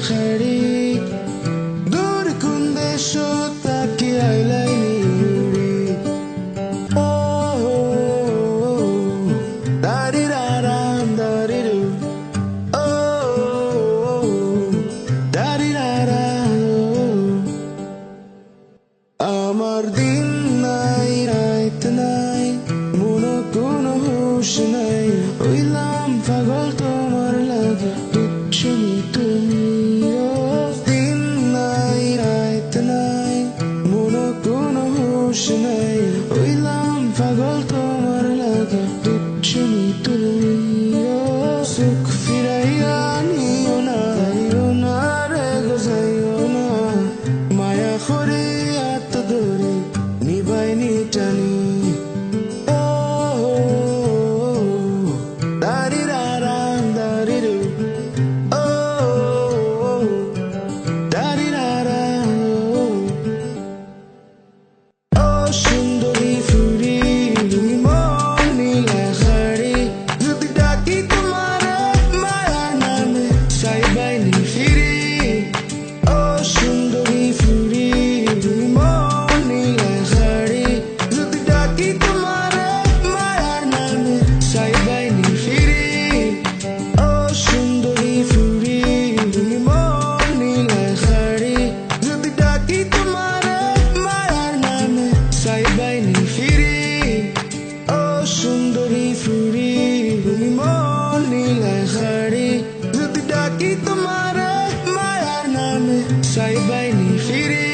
শাড়ি দূর কোন দেশ তাকে আইলাইনি উড়ি ও দারিরারাম দারিরু ও দারিরারা আমার দিন নাই রাত নাই মনো কোনো হুশ নাই হইলাম পাগল তোমার লাগে তুমি তুমি ও দিন নাই রাত নাই মনো কোনো হুশ নাই হইলাম পাগল তোমার লাগে তুমি তুমি ও সুখ ফিরাইয়া নিও না যাইও না রে গো যাইও না মায়া করে এত দূরে নিবাইনি টানি সুন্দরী ফুরি মন নীলা শাড়ি যদি ডাকি তোমার মায়ার নামে সাইবাইনি ফিরি